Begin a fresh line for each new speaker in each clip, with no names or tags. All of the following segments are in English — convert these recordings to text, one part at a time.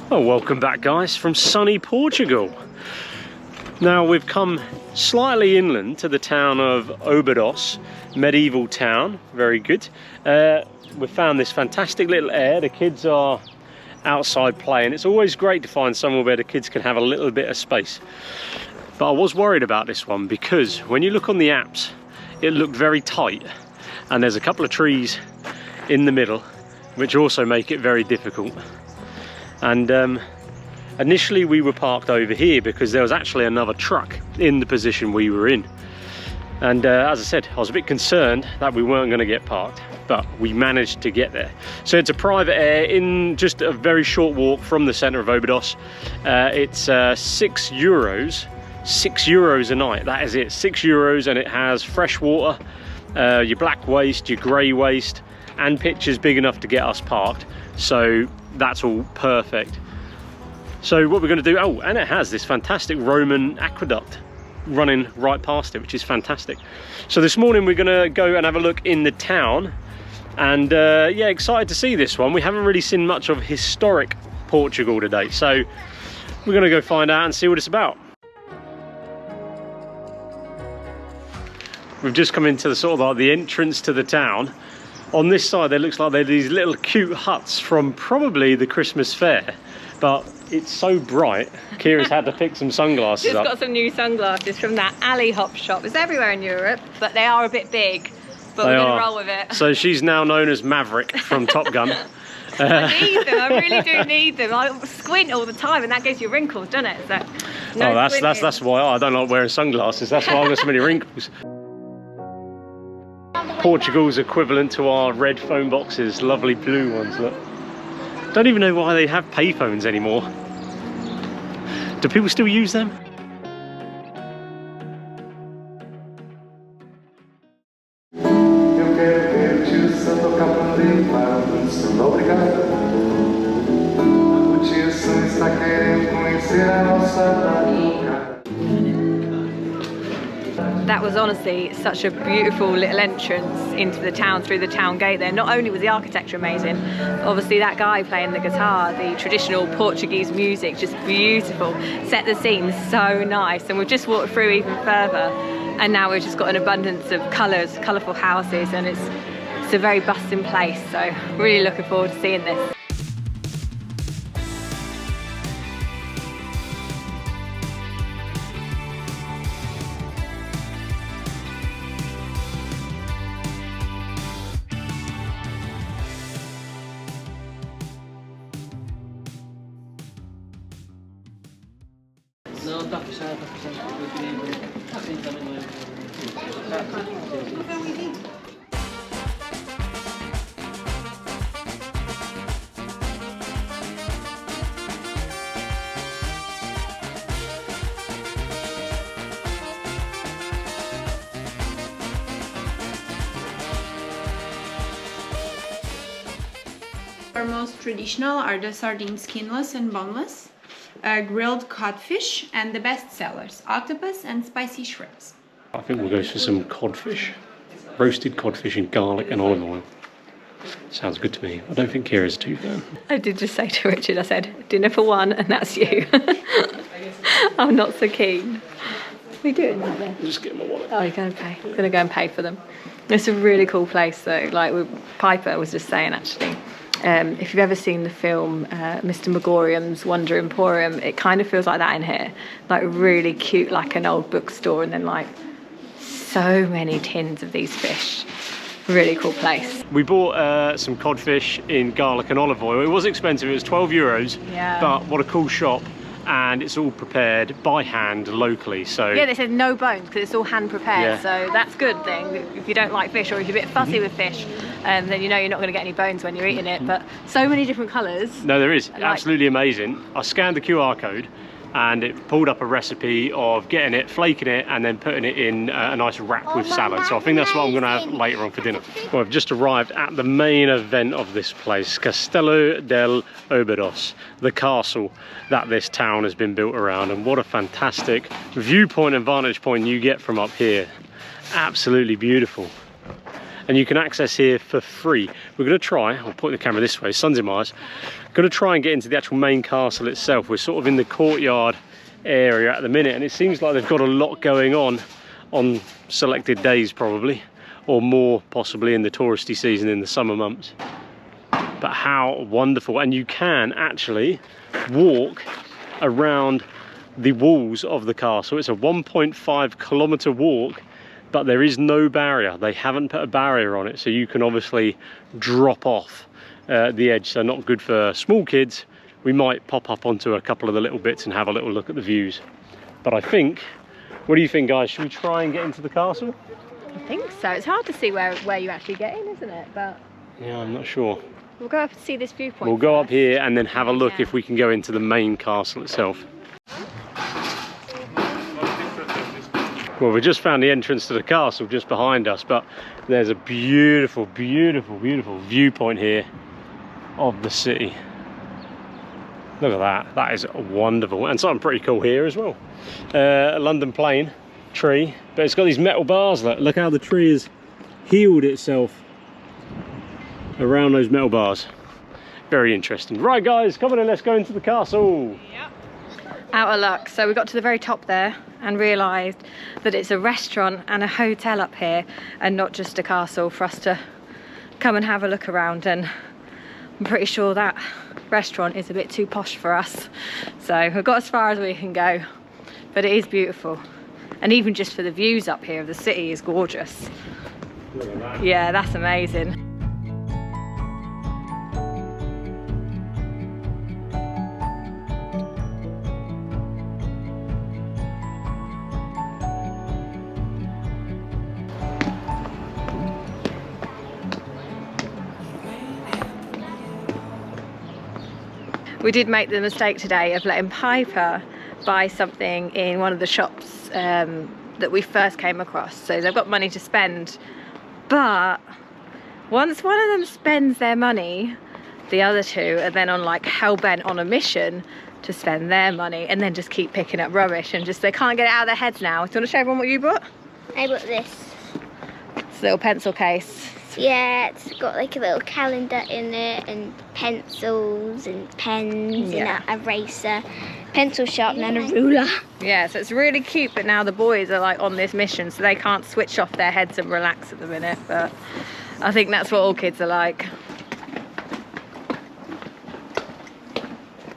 Well, welcome back guys from sunny Portugal. Now we've come slightly inland to the town of Óbidos, medieval town, very good. We've found this fantastic little area. The kids are outside playing. It's always great to find somewhere where the kids can have a little bit of space. But I was worried about this one because when you look on the apps, it looked very tight and there's a couple of trees in the middle which also make it very difficult. And initially we were parked over here because there was actually another truck in the position we were in. And as I said, I was a bit concerned that we weren't going to get parked, but we managed to get there. So it's a private area in just a very short walk from the centre of Óbidos. It's €6 a night, that is it, €6, and it has fresh water, your black waste, your grey waste, and pitches big enough to get us parked. So that's all perfect. So what we're going to do, oh, and it has this fantastic Roman aqueduct running right past it, which is fantastic. So this morning we're going to go and have a look in the town, and yeah, excited to see this one. We haven't really seen much of historic Portugal today, so we're going to go find out and see what it's about. We've just come into the sort of like the entrance to the town. On this side there looks like they're these little cute huts from probably the Christmas fair, but it's so bright, Kira's had to pick some sunglasses up.
Just got some new sunglasses from that alley hop shop. It's everywhere in Europe, but they are a bit big, but we're going to roll with it. So
she's now known as Maverick from Top Gun.
I need them, I really do need them. I squint all the time and that gives you wrinkles, doesn't it? So, no,
that's why I don't like wearing sunglasses. That's why I've got so many wrinkles. Portugal's equivalent to our red phone boxes, lovely blue ones, look. Don't even know why they have payphones anymore. Do people still use them?
That was honestly such a beautiful little entrance into the town through the town gate there. Not only was the architecture amazing, obviously that guy playing the guitar, the traditional Portuguese music, just beautiful. Set the scene so nice, and we've just walked through even further and now we've just got an abundance of colours, colourful houses, and it's a very bustling place, so really looking forward to seeing this.
Não, está fechado, está fechado. Assim também não é.
Our most traditional are the sardine skinless and boneless, grilled codfish, and the best sellers, octopus and spicy shrimps.
I think we'll go for some codfish. Roasted codfish in garlic and olive oil. Sounds good to me. I don't think Kira's too fan.
I did just say to Richard, I said, dinner for one, and that's you. I'm not so keen. What are you doing that then?
Just get my wallet.
Oh, you're going to pay. I'm going to go and pay for them. It's a really cool place though. Like Piper was just saying actually, if you've ever seen the film Mr. Megorium's Wonder Emporium, it kind of feels like that in here. Like really cute, like an old bookstore, and then like so many tins of these fish. Really cool place.
We bought some codfish in garlic and olive oil. It was expensive, it was €12,
yeah.
But what a cool shop. And it's all prepared by hand locally, so...
Yeah, they said no bones because it's all hand prepared,
yeah.
So that's a good thing. If you don't like fish or if you're a bit fussy with fish, then you know you're not going to get any bones when you're eating it, but so many different colours.
No, there is. Absolutely amazing. I scanned the QR code and it pulled up a recipe of getting it, flaking it, and then putting it in a nice wrap with salad. So I think that's what I'm going to have later on for dinner. Well, I've just arrived at the main event of this place, Castelo del Óbidos, the castle that this town has been built around. And what a fantastic viewpoint and vantage point you get from up here. Absolutely beautiful. and you can access here for free. We're going to try, I'll point the camera this way, sun's in my eyes, going to try and get into the actual main castle itself. We're sort of in the courtyard area at the minute, and it seems like they've got a lot going on selected days probably, or more possibly in the touristy season in the summer months. But how wonderful. And you can actually walk around the walls of the castle. It's a 1.5 kilometer walk, but there is no barrier. They haven't put a barrier on it, so you can obviously drop off the edge. So not good for small kids. We might pop up onto a couple of the little bits and have a little look at the views. But I think, what do you think, guys? Should we try and get into the castle?
I think so. It's hard to see where you actually get in, isn't it? But
yeah, I'm not sure.
We'll go up and see this viewpoint.
We'll go
first.
up here and then have a look
Yeah.
if we can go into the main castle itself. Well, we just found the entrance to the castle just behind us, but there's a beautiful, beautiful, beautiful viewpoint here of the city. Look at that. That is wonderful. And something pretty cool here as well. A London plane tree, but it's got these metal bars. Look how the tree has healed itself around those metal bars. Very interesting. Right guys, come on in, let's go into the castle.
Yep. Out of luck. So we got to the very top there and realised that it's a restaurant and a hotel up here and not just a castle for us to come and have a look around, and I'm pretty sure that restaurant is a bit too posh for us. So we've got as far as we can go, but it is beautiful. And even just for the views up here of the city is gorgeous.
Look at that.
Yeah, that's amazing. We did make the mistake today of letting Piper buy something in one of the shops that we first came across. So they've got money to spend, but once one of them spends their money, the other two are then on like hell-bent on a mission to spend their money and then just keep picking up rubbish and just, they can't get it out of their heads now. Do you want to show everyone what you bought?
I bought this.
It's a little pencil case.
Yeah, it's got like a little calendar in it and pencils and pens
Yeah.
and an eraser, pencil sharpener and a ruler.
Yeah, so it's really cute, but now the boys are like on this mission, so they can't switch off their heads and relax at the minute, but I think that's what all kids are like.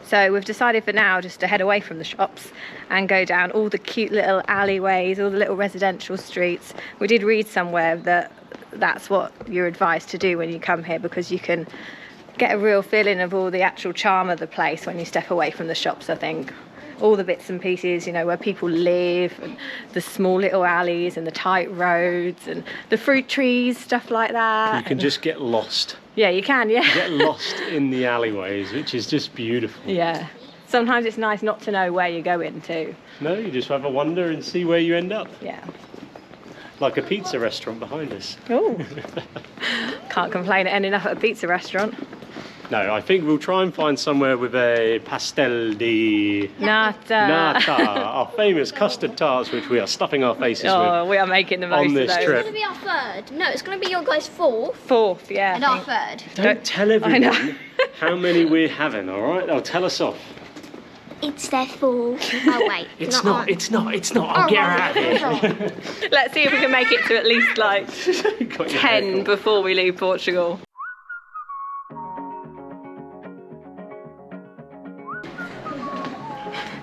So we've decided for now just to head away from the shops and go down all the cute little alleyways, all the little residential streets. We did read somewhere that that's what you're advised to do when you come here, because you can get a real feeling of all the actual charm of the place when you step away from the shops. I think all the bits and pieces, you know, where people live, and the small little alleys and the tight roads and the fruit trees, stuff like that.
You can just get lost.
Yeah, you can, yeah.
Get lost in the alleyways, which is just beautiful.
Yeah. Sometimes it's nice not to know where you're going to.
No, you just have a wander and see where you end up.
Yeah.
Like a pizza restaurant behind us.
Oh. Can't complain at ending up at a pizza restaurant.
No, I think we'll try and find somewhere with a pastel di
Nata.
nata, our famous custard tarts, which we are stuffing our faces
Oh,
with
we are making the most
on this
of those.
trip.
It's going to be our third. No, it's going to be your guys' fourth
Fourth, yeah.
and
I
our
think.
third.
Don't tell
I
everyone
know.
how many we're having, all right? They'll tell us off.
It's their fourth. Oh wait,
It's not. I'll get her out of here.
Let's see if we can make it to at least like
Got your
10
hair caught.
before we leave Portugal.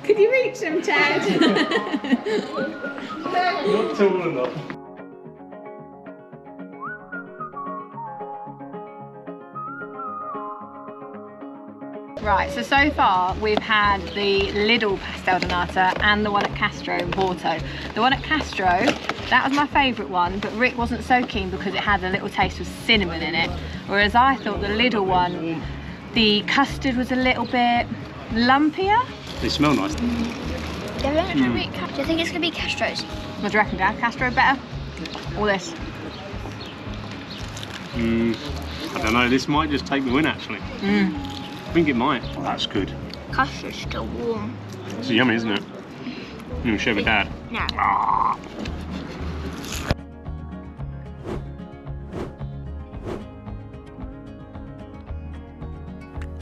Could you reach him, Ted?
Not tall enough.
Right, so far we've had the Lidl pastel de nata and the one at Castro in Porto. The one at Castro, that was my favourite one, but Rick wasn't so keen because it had a little taste of cinnamon in it. Whereas I thought the Lidl one, the custard was a little bit lumpier.
They smell nice.
Do you think it's going to be Castro's?
What do you reckon, Dad? Castro better? Or this?
I don't know, this might just take the win actually. I think it might. Oh, that's good.
Custard's still warm.
It's yummy, isn't it? You share with Dad.
No.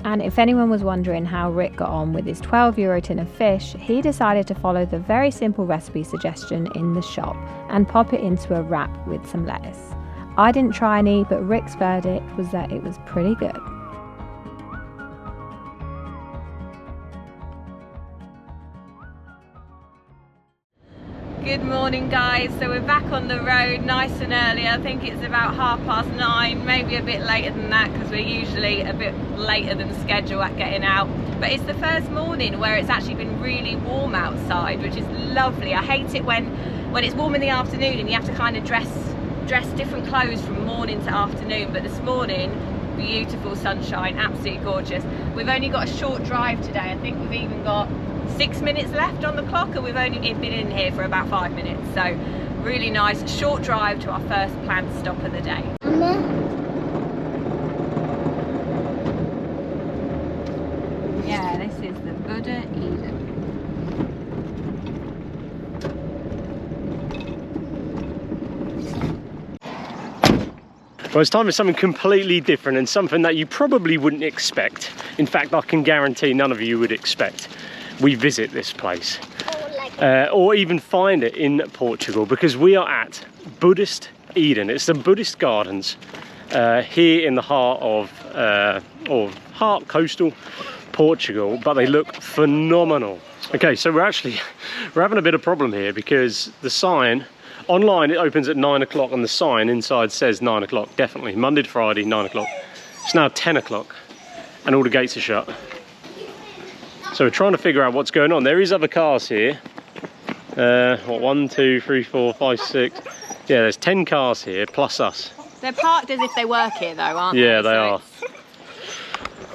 And if anyone was wondering how Rick got on with his €12 tin of fish, he decided to follow the very simple recipe suggestion in the shop and pop it into a wrap with some lettuce. I didn't try any, but Rick's verdict was that it was pretty good. Good morning guys, so we're back on the road nice and early. I think it's about 9:30, maybe a bit later than that because we're usually a bit later than schedule at getting out. But it's the first morning where it's actually been really warm outside, which is lovely. I hate it when it's warm in the afternoon and you have to kind of dress different clothes from morning to afternoon, but this morning, beautiful sunshine, absolutely gorgeous. We've only got a short drive today. I think we've even got 6 minutes left on the clock and we've only been in here for about 5 minutes, so really nice short drive to our first planned stop of the day. Yeah, this is the Buddha Eden.
Well, it's time for something completely different and something that you probably wouldn't expect. In fact, I can guarantee none of you would expect we visit this place or even find it in Portugal, because we are at Buddhist Eden. It's the Buddhist gardens here in the heart of coastal Portugal, but they look phenomenal. Okay, so we're having a bit of problem here because the sign online, it opens at 9 o'clock and the sign inside says 9 o'clock, definitely Monday to Friday 9 o'clock. It's now 10 o'clock and all the gates are shut. So we're trying to figure out what's going on. There is other cars here. What, 1, 2, 3, 4, 5, 6. Yeah, there's 10 cars here plus us.
They're parked as if they work here though, aren't they?
Yeah, they are.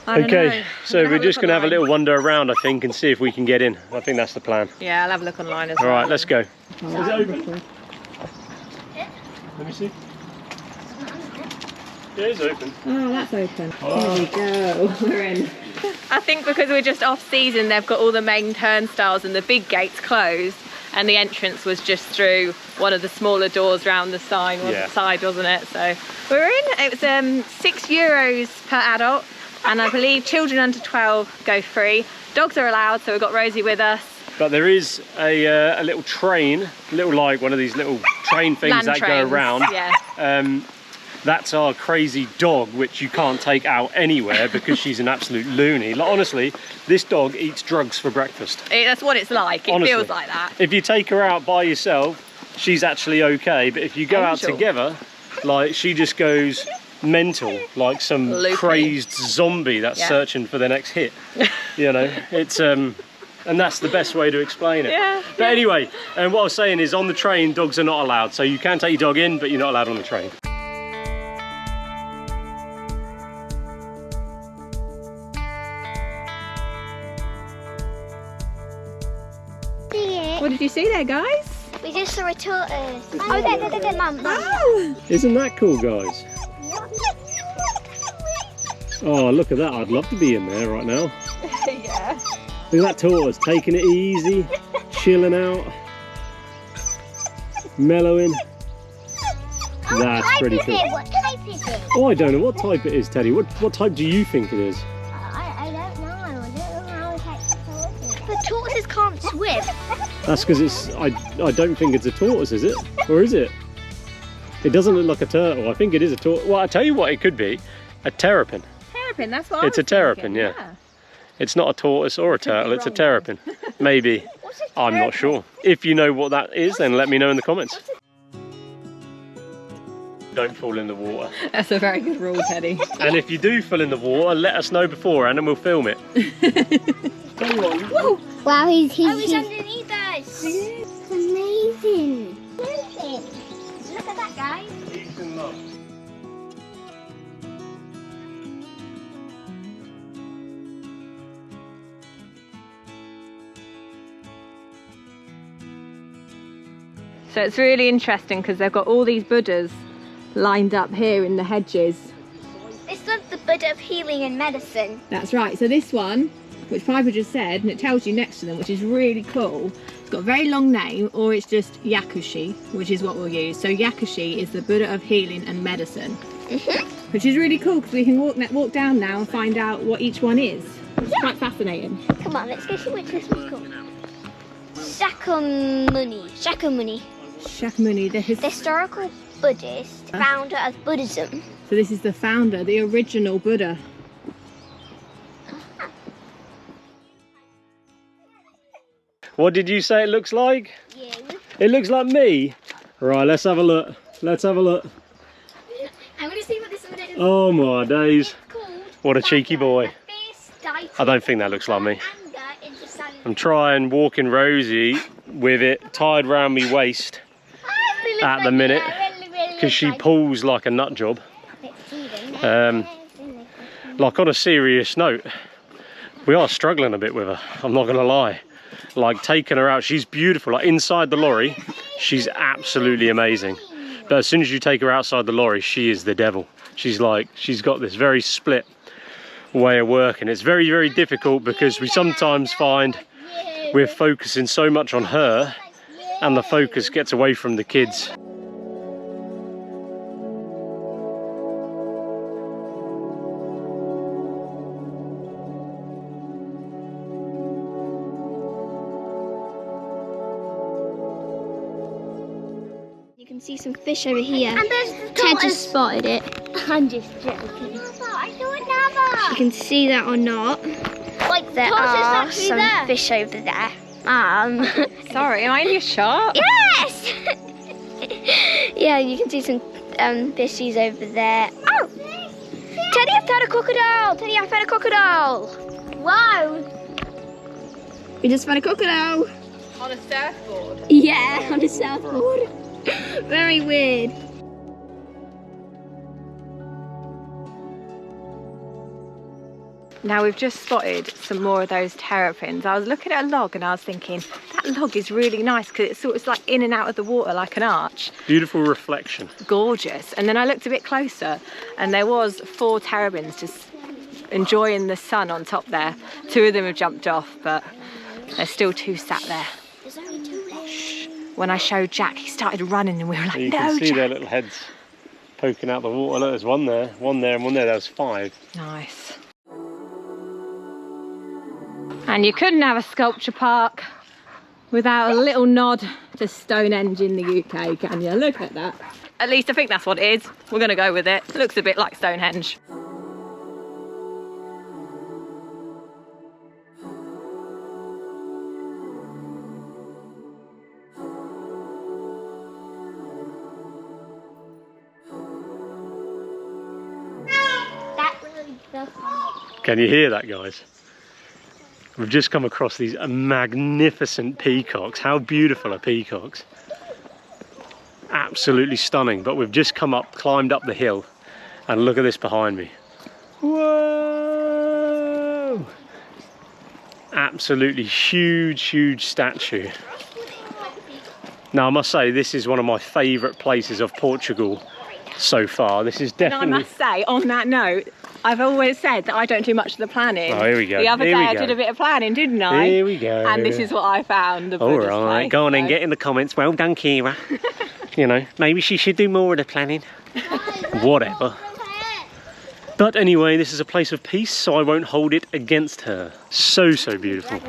Okay, so we're just going to have a little wander around, I think, and see if we can get in. I think that's the plan.
Yeah, I'll have a look online as well.
All right, let's go. Is it open? Let me see. Yeah, it's open.
Oh, that's open. Oh. Here we go. We're in. I think because we're just off season, they've got all the main turnstiles and the big gates closed, and the entrance was just through one of the smaller doors round the side, wasn't it? So we're in. It was €6 per adult, and I believe children under 12 go free. Dogs are allowed, so we've got Rosie with us.
But there is a little train, like one of these little train things
Land
that
trains,
go around.
Yeah.
That's our crazy dog, which you can't take out anywhere because she's an absolute loony. Like, honestly, this dog eats drugs for breakfast.
That's what it's like. It
Honestly,
feels like that.
If you take her out by yourself, she's actually okay. But if you go out together, like, she just goes mental, like some crazed zombie that's searching for the next hit. You know, it's and that's the best way to explain it.
Yeah.
But anyway, and what I was saying is, on the train, dogs are not allowed. So you can take your dog in, but you're not allowed on the train.
What did you see there, guys?
We just saw a tortoise. Oh, there, Mum.
Oh!
Isn't that cool, guys? Oh, look at that. I'd love to be in there right now.
Yeah.
Look at that tortoise, taking it easy, chilling out, mellowing. That's pretty cool.
What type is it?
Oh, I don't know what type it is, Teddy. What type do you think it is?
I don't know. I don't know how types of tortoises. But tortoises can't swim.
That's because it's, I don't think it's a tortoise, is it? Or is it? It doesn't look like a turtle. I think it is a tortoise. Well, I'll tell you what it could be. A terrapin.
Terrapin, that's what
It's a terrapin, yeah. It's not a tortoise or a turtle, it's a terrapin. Maybe. I'm not sure. If you know what that is, then let me know in the comments. Don't fall in the water.
That's a very good rule, Teddy.
And if you do fall in the water, let us know beforehand and we'll film it.
Wow, he's underneath us. It's amazing. Look at that, guys.
So it's really interesting because they've got all these Buddhas lined up here in the hedges.
This one's the Buddha of healing and medicine.
That's right. So this one, which Piper just said, and it tells you next to them, which is really cool. It's got a very long name, or it's just Yakushi, which is what we'll use. So Yakushi is the Buddha of healing and medicine. which is really cool because we can walk down now and find out what each one is. It's quite fascinating.
Come on, let's go see which this one's called. Shakyamuni.
Shakyamuni, the
historical Buddhist, founder of Buddhism.
So this is the founder, the original Buddha.
What did you say it looks like?
Yeah.
It looks like me. Right, let's have a look. Let's have a look.
I'm going to see what this one is.
Oh my days. What a cheeky boy. I don't think that looks like me. I'm trying walking Rosie with it tied round me waist at the minute because she pulls like a nut job. Like on a serious note, we are struggling a bit with her, I'm not gonna lie. Like taking her out, she's beautiful. Like inside the lorry, she's absolutely amazing. But as soon as you take her outside the lorry, she is the devil. She's got this very split way of working. It's very, very difficult because we sometimes find we're focusing so much on her and the focus gets away from the kids.
You can see some fish over here. And Ted just spotted it. I'm just joking. You can see that or not. Like there are some fish over there.
Sorry, am I in your shot?
Yes! Yeah, you can see some fishies over there. Oh! Teddy, I found a crocodile! Teddy, I found a crocodile! Wow! We just found a crocodile.
On a surfboard?
Yeah, on a surfboard. Very weird.
Now we've just spotted some more of those terrapins. I was looking at a log and I was thinking, that log is really nice because it's sort of like in and out of the water like an arch.
Beautiful reflection.
Gorgeous. And then I looked a bit closer and there was 4 terrapins just enjoying the sun on top there. 2 of them have jumped off, but there's still 2 sat there.
There's only 2 left.
Shh. When I showed Jack, he started running and we were like,
you
no,
can see
Jack.
their little heads poking out the water. Look, there's one there, and one there. There was 5.
Nice. And you couldn't have a sculpture park without a little nod to Stonehenge in the UK, can you? Look at that. At least I think that's what it is. We're going to go with it. Looks a bit like Stonehenge.
Can you hear that, guys? We've just come across these magnificent peacocks. How beautiful are peacocks? Absolutely stunning. But we've just climbed up the hill, and look at this behind me. Whoa! Absolutely huge statue. Now I must say, this is one of my favourite places of Portugal so far. This is definitely...
And I must say, on that note, I've always said that I don't do much of the planning.
Oh, here we go.
The other day I did a bit of planning, didn't I?
Here we go.
And this is what I found.
All right, go on and get in the comments. Well done, Kira. You know, maybe she should do more of the planning. Whatever. But anyway, this is a place of peace, so I won't hold it against her. So beautiful.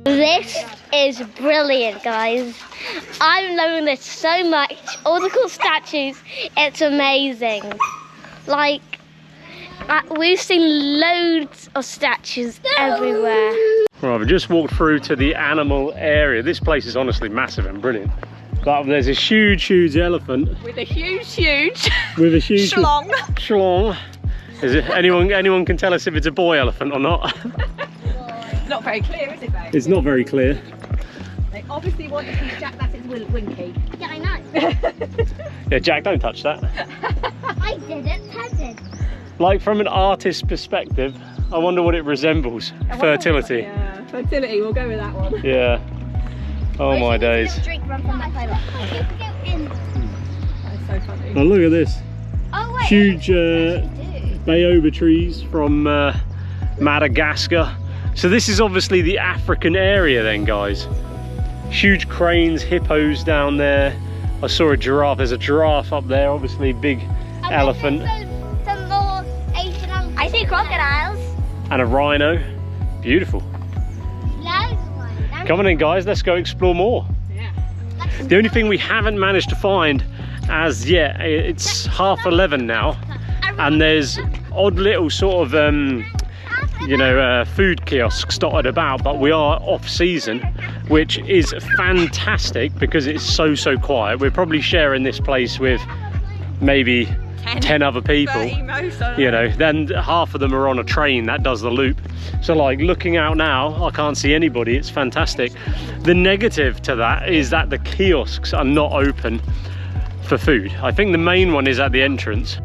This is brilliant, guys. I'm loving this so much. All the cool statues, it's amazing. Like, we've seen loads of statues everywhere.
Right, we've just walked through to the animal area. This place is honestly massive and brilliant. But there's this huge elephant.
With a huge
schlong. Schlong. Is it anyone can tell us if it's a boy elephant or not?
Not very clear, is it, babe?
It's not very clear.
They obviously want to teach Jack that it's Winky.
Yeah, I know.
Yeah, Jack, don't touch that.
I didn't touch it.
Like, from an artist's perspective, I wonder what it resembles. Fertility.
Yeah, fertility, we'll go with that one.
Yeah. Oh my days.
Drink run from that toilet.
That's so funny.
Oh, look at this.
Oh, wait.
Huge baobab trees from Madagascar. So this is obviously the African area then, guys. Huge cranes, hippos down there. I saw a giraffe. There's a giraffe up there, obviously big elephant.
Some more Asian animals. I see crocodiles.
And a rhino. Beautiful. Come on in, guys, let's go explore more.
Yeah.
The only thing we haven't managed to find as yet, it's 11:30 now, and there's odd little sort of you know, food kiosks dotted about, but we are off season, which is fantastic because it's so quiet. We're probably sharing this place with maybe 10 other people, you know, then half of them are on a train that does the loop. So like looking out now, I can't see anybody. It's fantastic. The negative to that is that the kiosks are not open for food. I think the main one is at the entrance.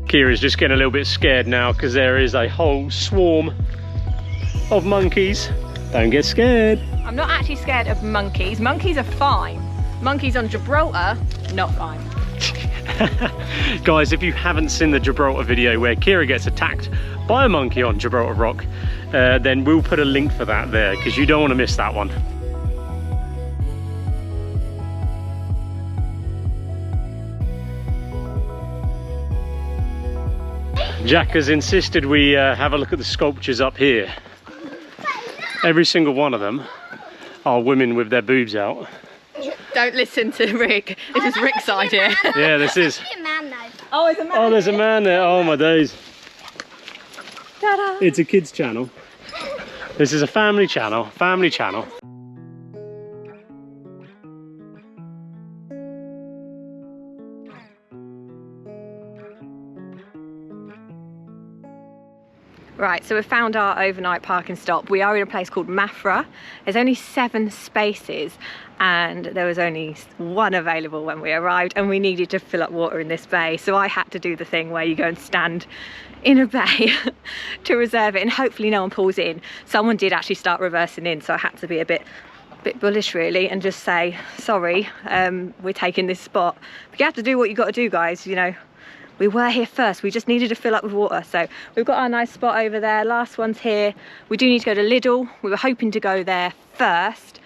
Kira's just getting a little bit scared now because there is a whole swarm of monkeys. Don't get scared.
I'm not actually scared of monkeys. Monkeys are fine. Monkeys on Gibraltar, not fine.
Guys, if you haven't seen the Gibraltar video where Kira gets attacked by a monkey on Gibraltar Rock, then we'll put a link for that there because you don't want to miss that one. Jack has insisted we have a look at the sculptures up here. Every single one of them are women with their boobs out.
Don't listen to Rick. This is Rick's idea.
Yeah, this is.
Oh, it's a man.
Oh, there's a man there. Oh my days.
Ta-da.
It's a kids channel. This is a family channel. Family channel.
Right, so we've found our overnight parking stop. We are in a place called Mafra. There's only 7 spaces and there was only 1 available when we arrived, and we needed to fill up water in this bay. So I had to do the thing where you go and stand in a bay to reserve it, and hopefully no one pulls in. Someone did actually start reversing in, so I had to be a bit bullish really and just say, sorry, we're taking this spot. But you have to do what you got to do, guys, you know. We were here first, we just needed to fill up with water. So we've got our nice spot over there, last one's here. We do need to go to Lidl. We were hoping to go there first,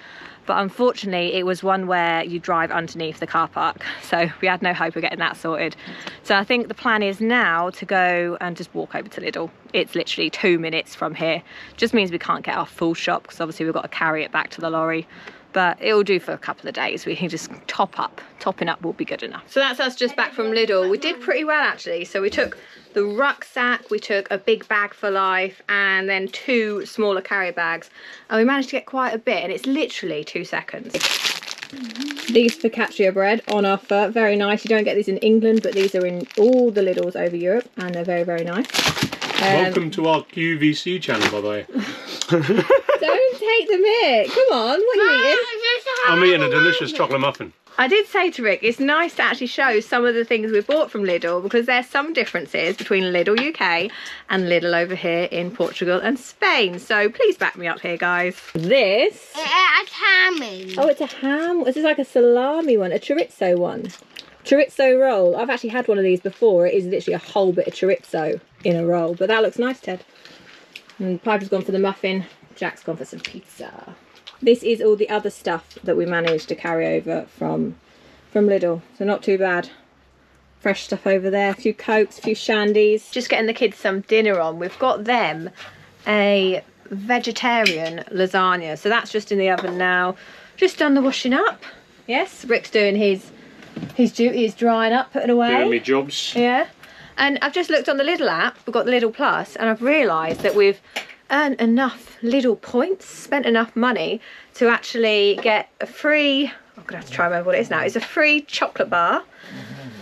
but unfortunately it was one where you drive underneath the car park. So we had no hope of getting that sorted. So I think the plan is now to go and just walk over to Lidl. It's literally 2 minutes from here. Just means we can't get our full shop because obviously we've got to carry it back to the lorry. But it'll do for a couple of days. We can just topping up will be good enough. So that's us just back from Lidl. We did pretty well actually. So we took the rucksack, we took a big bag for life, and then 2 smaller carry bags. And we managed to get quite a bit, and it's literally 2 seconds. These focaccia bread on offer, very nice. You don't get these in England, but these are in all the Lidls over Europe, and they're very nice.
Welcome to our QVC channel, by the way.
Don't take the mic. Come on, what are you eating?
I'm eating a delicious chocolate muffin.
I did say to Rick, it's nice to actually show some of the things we bought from Lidl, because there's some differences between Lidl UK and Lidl over here in Portugal and Spain. So please back me up here, guys. This.
It's hammy.
Oh, it's a ham. This is like a salami one, a chorizo one. Chorizo roll. I've actually had one of these before. It is literally a whole bit of chorizo in a roll, but that looks nice, Ted. And Piper's gone for the muffin. Jack's gone for some pizza. This is all the other stuff that we managed to carry over from Lidl, so not too bad. Fresh stuff over there, a few Cokes, a few shandies. Just getting the kids some dinner on. We've got them a vegetarian lasagna, so that's just in the oven now. Just done the washing up. Yes, Rick's doing his duty, he's drying up, putting away.
Doing me jobs.
Yeah. And I've just looked on the Lidl app, we've got the Lidl Plus, and I've realised that we've earned enough Lidl points, spent enough money to actually get a free, I'm gonna have to try and remember what it is now, it's a free chocolate bar,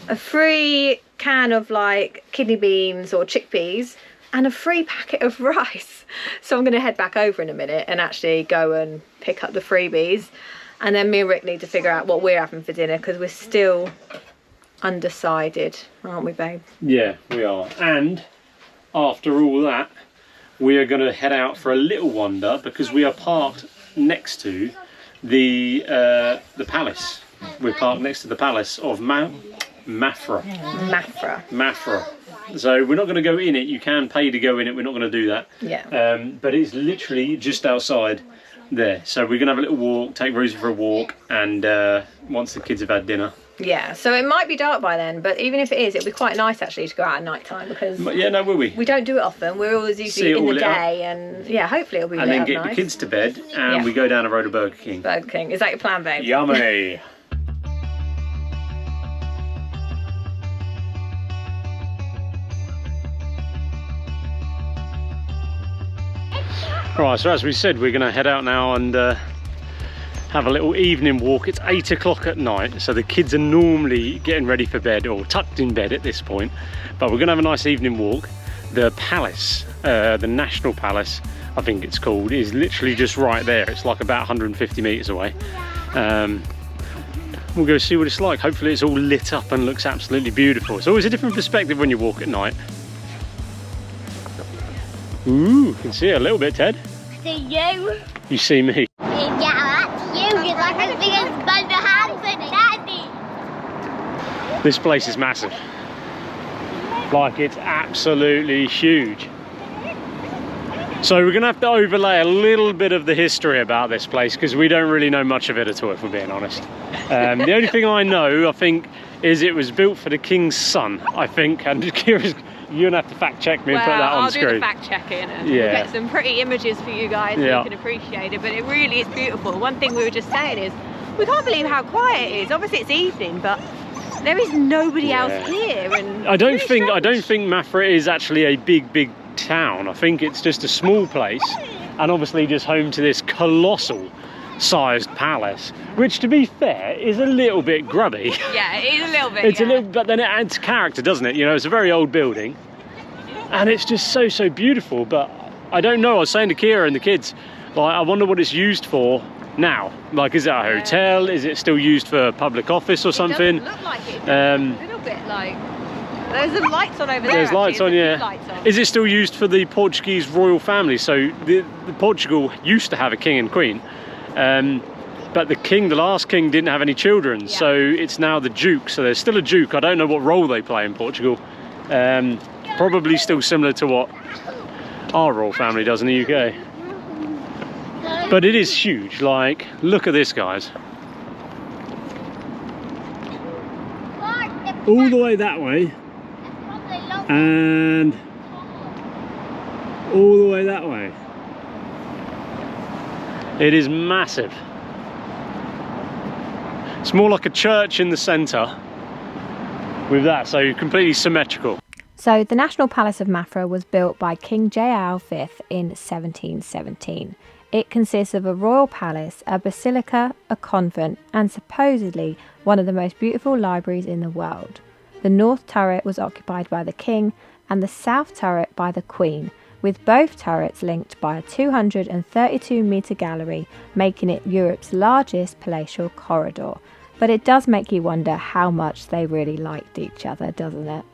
a free can of like kidney beans or chickpeas, and a free packet of rice. So I'm gonna head back over in a minute and actually go and pick up the freebies, and then me and Rick need to figure out what we're having for dinner, because we're still undecided, aren't we, babe?
Yeah, we are. And after all that, we are going to head out for a little wander, because we are parked next to the palace. We're parked next to the palace of Mafra.
Mafra.
Mafra. So we're not going to go in it. You can pay to go in it. We're not going to do that.
Yeah.
But it's literally just outside there. So we're going to have a little walk, take Rosie for a walk, and once the kids have had dinner.
Yeah, so it might be dark by then, but even if it is, it'll be quite nice actually to go out at night time because
Yeah, no, will we?
we don't do it often. We're always usually in the day, and yeah, hopefully it'll be lit
And then
up
get
nice.
the kids to bed, and
Yeah.
we go down the road to Burger King.
Burger King. Is that your plan, babe?
Yummy. Right, so as we said, we're going to head out now and have a little evening walk. It's 8 o'clock at night, so the kids are normally getting ready for bed or tucked in bed at this point. But we're going to have a nice evening walk. The palace, the National Palace, I think it's called, is literally just right there. It's like about 150 metres away. We'll go see what it's like. Hopefully it's all lit up and looks absolutely beautiful. It's always a different perspective when you walk at night. Ooh, you can see it a little bit, Ted.
See you.
You see me.
Yeah, that's you. You're like as big as both your hands and Daddy.
This place is massive. Like, it's absolutely huge. So we're going to have to overlay a little bit of the history about this place because we don't really know much of it at all, if we're being honest. The only thing I know, I think, is it was built for the king's son, I think. And Kira's, you're going to have to fact check me and put that on screen.
I'll do the fact checking and we'll get some pretty images for you guys so you can appreciate it. But it really is beautiful. One thing we were just saying is, we can't believe how quiet it is. Obviously it's evening, but there is nobody else here. And
I don't think Mafra is actually a big town. I think it's just a small place, and obviously just home to this colossal sized palace, which, to be fair, is a little bit grubby.
Yeah, it is a little bit.
It's a little, but then it adds character, doesn't it? You know, it's a very old building, and it's just so beautiful. But I don't know. I was saying to Kira and the kids, like, I wonder what it's used for now. Like, is it a hotel? Is it still used for public office or something?
It doesn't look like it. A little bit like. There's some lights on over there.
There's lights on, yeah.
Lights on.
Is it still used for the Portuguese royal family? So the Portugal used to have a king and queen, but the last king didn't have any children, so it's now the duke. So there's still a duke. I don't know what role they play in Portugal. Probably still similar to what our royal family does in the UK. But it is huge. Like, look at this, guys. All the way that way. And all the way that way. It is massive. It's more like a church in the centre with that, so completely symmetrical.
So the National Palace of Mafra was built by King Jael V in 1717. It consists of a royal palace, a basilica, a convent, and supposedly one of the most beautiful libraries in the world. The north turret was occupied by the king and the south turret by the queen, with both turrets linked by a 232-metre gallery, making it Europe's largest palatial corridor. But it does make you wonder how much they really liked each other, doesn't it?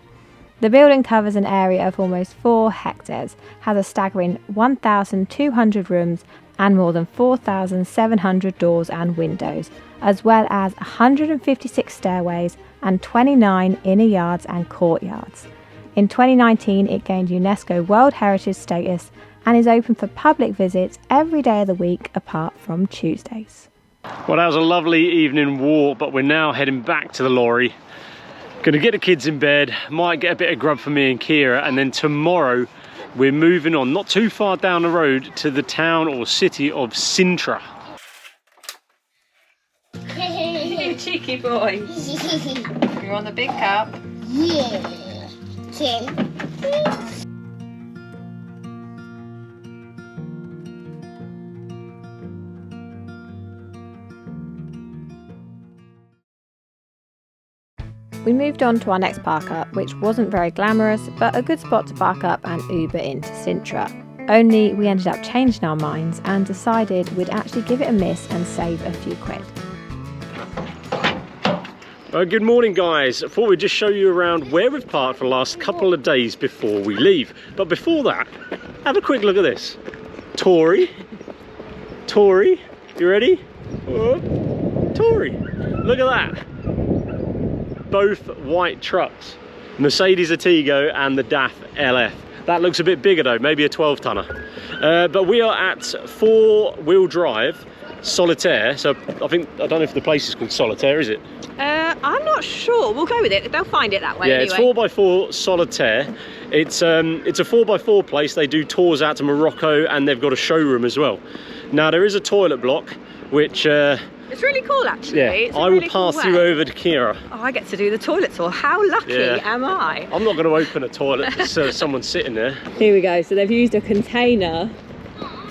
The building covers an area of almost 4 hectares, has a staggering 1,200 rooms and more than 4,700 doors and windows, as well as 156 stairways and 29 inner yards and courtyards. In 2019, it gained UNESCO World Heritage status and is open for public visits every day of the week apart from Tuesdays.
Well, that was a lovely evening walk, but we're now heading back to the lorry. Gonna get the kids in bed, might get a bit of grub for me and Kira, and then tomorrow we're moving on, not too far down the road, to the town or city of Sintra.
You cheeky boy. You want the big cup?
Yeah.
We moved on to our next park up, which wasn't very glamorous, but a good spot to park up and Uber into Sintra. Only we ended up changing our minds and decided we'd actually give it a miss and save a few quid.
Good morning, guys. I thought we'd just show you around where we've parked for the last couple of days before we leave. But before that, have a quick look at this. Tory, you ready? Oh, Tory, look at that. Both white trucks. Mercedes Ertiga and the DAF LF. That looks a bit bigger though, maybe a 12 tonner. But we are at 4-wheel drive Solitaire. So I don't know if the place is called Solitaire, is it?
I'm not sure. We'll go with it. They'll find it that way.
Yeah,
anyway.
it's 4x4 Solitaire. It's a 4x4 place. They do tours out to Morocco and they've got a showroom as well. Now there is a toilet block, which
it's really cool actually.
yeah,
It's
I will pass you over to Kira.
Oh, I get to do the toilet tour. How lucky am I?
I'm not going to open a toilet. There's someone sitting there.
Here we go. So they've used a container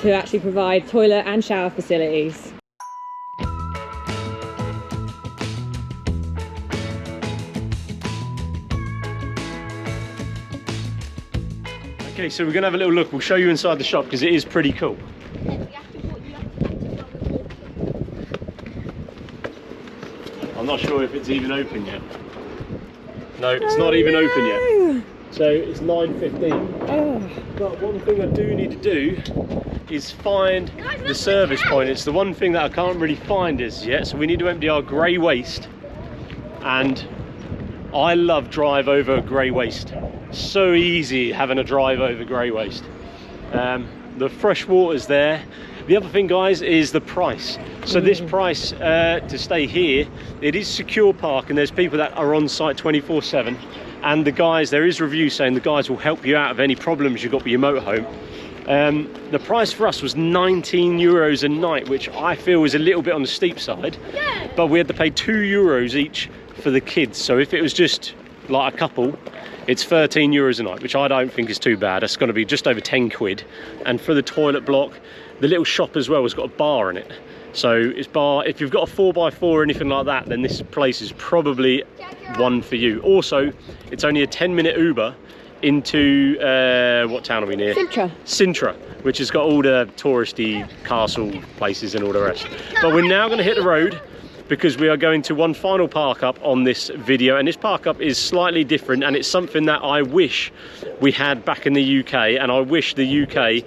to actually provide toilet and shower facilities.
Okay, so we're going to have a little look. We'll show you inside the shop because it is pretty cool. I'm not sure if it's even open yet. No, it's not even open yet. So it's 9:15.
Oh.
But one thing I do need to do is find the service point. It's the one thing that I can't really find as yet. So we need to empty our grey waste. And I love drive over grey waste. So easy having a drive over grey waste. The fresh water's there. The other thing, guys, is the price. So this price to stay here, it is secure park and there's people that are on site 24/7. And the guys, there is reviews saying the guys will help you out of any problems you've got with your motorhome. The price for us was 19 euros a night, which I feel is a little bit on the steep side. But we had to pay 2 euros each for the kids. So if it was just like a couple, it's 13 euros a night, which I don't think is too bad. That's going to be just over 10 quid. And for the toilet block, the little shop as well has got a bar in it. So it's bar, if you've got a 4x4 or anything like that, then this place is probably one for you. Also, it's only a 10-minute Uber into, what town are we near?
Sintra.
Sintra, which has got all the touristy castle places and all the rest. But we're now going to hit the road because we are going to one final park up on this video, and this park up is slightly different and it's something that I wish we had back in the UK, and I wish the UK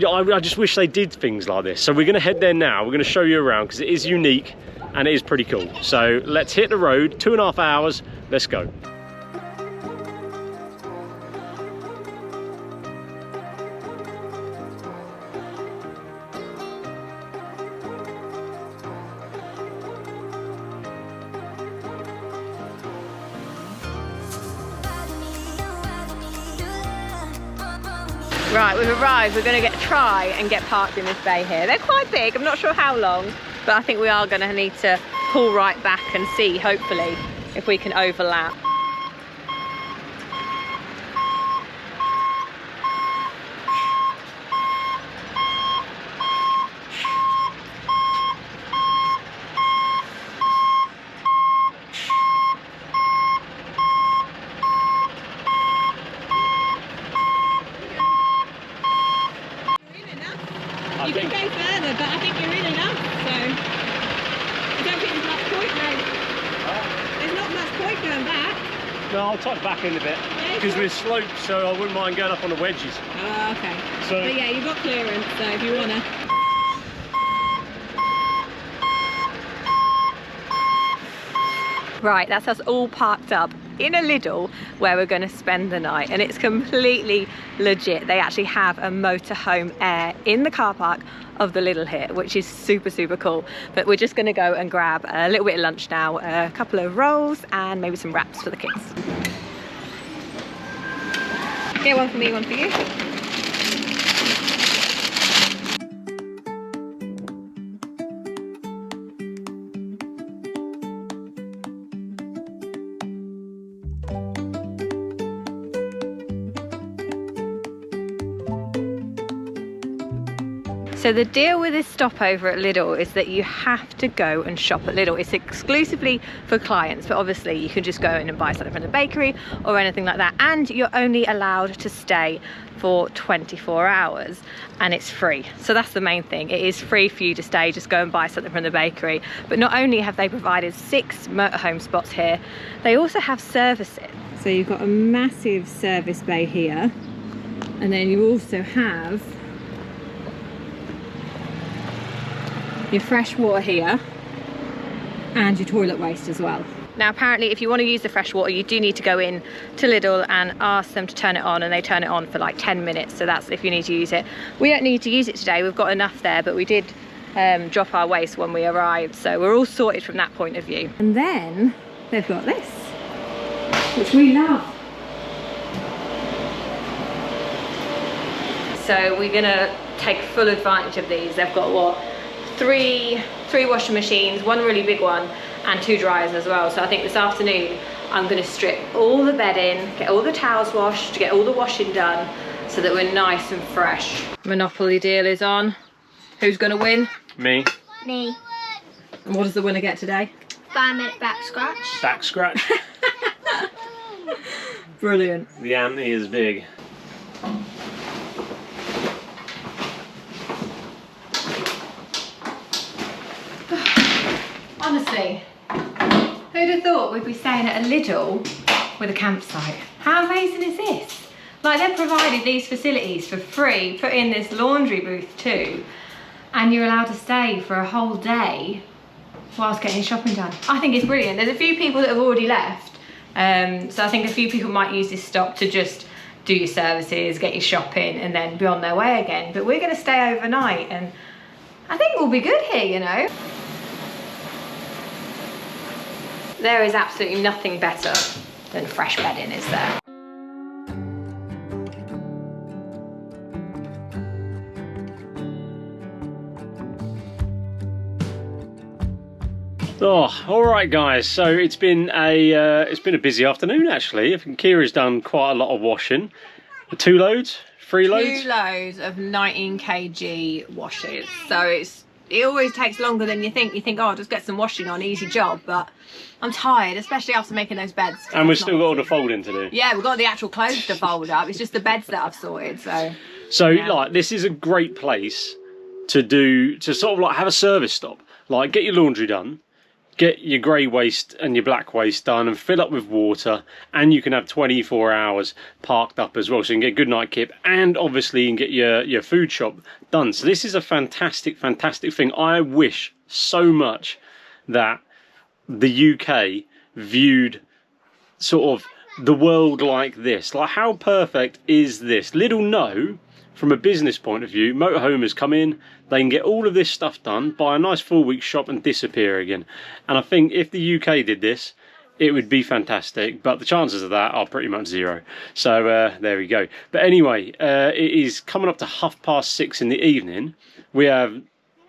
I just wish they did things like this. So we're going to head there now. We're going to show you around because it is unique and it is pretty cool. So let's hit the road, 2.5 hours, let's go.
Right, we've arrived. We're going to try and get parked in this bay here. They're quite big. I'm not sure how long, but I think we are going to need to pull right back and see, hopefully, if we can overlap.
You can go further, but I think you're in enough, so I don't think there's much point now. There's not much point going back.
No, I'll tuck back in a bit because we're sloped, so I wouldn't mind going up on the wedges.
Oh, okay.
So,
but yeah, you've got clearance, so if you wanna.
Right, that's us all parked up in a Lidl where we're going to spend the night, and it's completely legit. They actually have a motorhome air in the car park of the Lidl here, which is super cool. But we're just going to go and grab a little bit of lunch now, a couple of rolls and maybe some wraps for the kids. Get one for me, one for you. So the deal with this stopover at Lidl is that you have to go and shop at Lidl. It's exclusively for clients, but obviously you can just go in and buy something from the bakery or anything like that. And you're only allowed to stay for 24 hours and it's free. So that's the main thing. It is free for you to stay, just go and buy something from the bakery. But not only have they provided 6 motorhome spots here, they also have services.
So you've got a massive service bay here, and then you also have your fresh water here and your toilet waste as well.
Now apparently if you want to use the fresh water, you do need to go in to Lidl and ask them to turn it on, and they turn it on for like 10 minutes. So that's if you need to use it. We don't need to use it today, we've got enough there, but we did drop our waste when we arrived. So we're all sorted from that point of view. And then they've got this, which we love. So we're gonna take full advantage of these. They've got what, three washing machines, one really big one, and 2 dryers as well. So I think this afternoon I'm gonna strip all the bedding, get all the towels washed, get all the washing done, so that we're nice and fresh. Monopoly deal is on. Who's gonna win?
Me.
Me.
And what does the winner get today?
5-minute back scratch.
Back scratch.
Brilliant.
The ante is big.
Honestly, who'd have thought we'd be staying at a Lidl with a campsite? How amazing is this? Like, they've provided these facilities for free, put in this laundry booth too, and you're allowed to stay for a whole day whilst getting shopping done. I think it's brilliant. There's a few people that have already left, so I think a few people might use this stop to just do your services, get your shopping, and then be on their way again. But we're going to stay overnight, and I think we'll be good here, you know. There is absolutely nothing better than fresh bedding, is there?
Oh, all right, guys. So it's been a busy afternoon actually. I think Kira's done quite a lot of washing. 2 loads, 3 loads.
2 loads of 19 kg washes. So it always takes longer than you think. You think, oh, I'll just get some washing on, easy job. But I'm tired, especially after making those beds.
And we've still got all the folding to do.
Yeah, we've got the actual clothes to fold up. It's just the beds that I've sorted. So yeah.
Like, this is a great place to sort of like have a service stop. Like, get your laundry done, get your grey waste and your black waste done, and fill up with water, and you can have 24 hours parked up as well, so you can get good night kip, and obviously you can get your food shop done. So this is a fantastic thing. I wish so much that the UK viewed sort of the world like this. Like, how perfect is this? Lidl know, from a business point of view, motorhomers come in, they can get all of this stuff done, buy a nice full week shop and disappear again. And I think if the UK did this, it would be fantastic, but the chances of that are pretty much 0. So there we go. But anyway, it is coming up to 6:30 in the evening. We have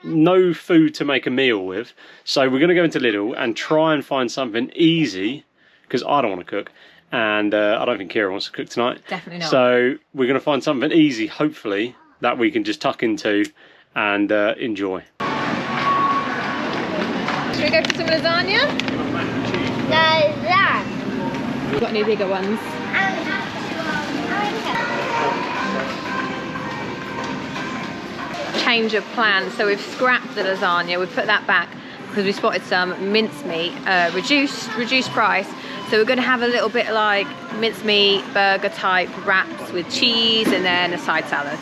no food to make a meal with, so we're going to go into Lidl and try and find something easy, because I don't want to cook, and I don't think Kira wants to cook tonight.
Definitely not.
So we're going to find something easy, hopefully, that we can just tuck into and enjoy.
Should we go for some lasagna?
Lasagna.
Got any bigger ones? Change of plans. So we've scrapped the lasagna. We've put that back because we spotted some mincemeat, reduced price. So we're going to have a little bit like mincemeat burger type wraps with cheese and then a side salad.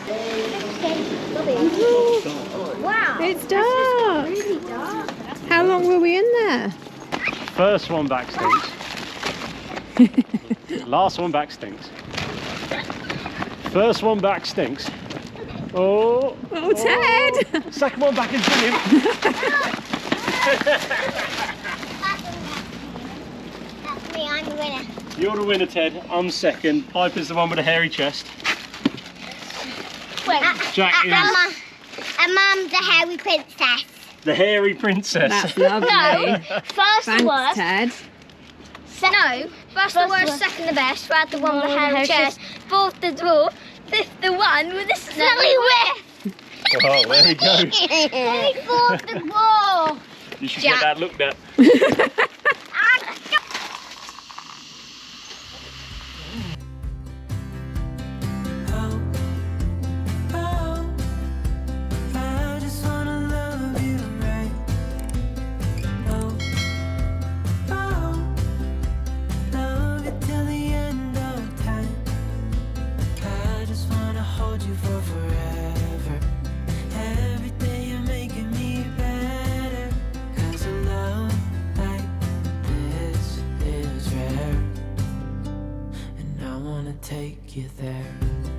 Wow.
It's dark.
Really dark.
How long were we in there?
First one back stinks. Last one back stinks. First one back stinks. Oh,
Ted!
Second one back is brilliant.
That's me, I'm the winner.
You're the winner, Ted. I'm second. Piper's the one with a hairy chest.
Wait,
Jack is
and Mum's the hairy princess.
the hairy princess.
That's lovely.
No, first the
Thanks,
worst.
Ted.
No, first the worst, second the best, third the one with the hairy chest, fourth the dwarf, fifth the one with the smelly whiff.
Oh, there we go.
Fourth the dwarf.
You should
Jack.
get that looked at.
wanna take you there.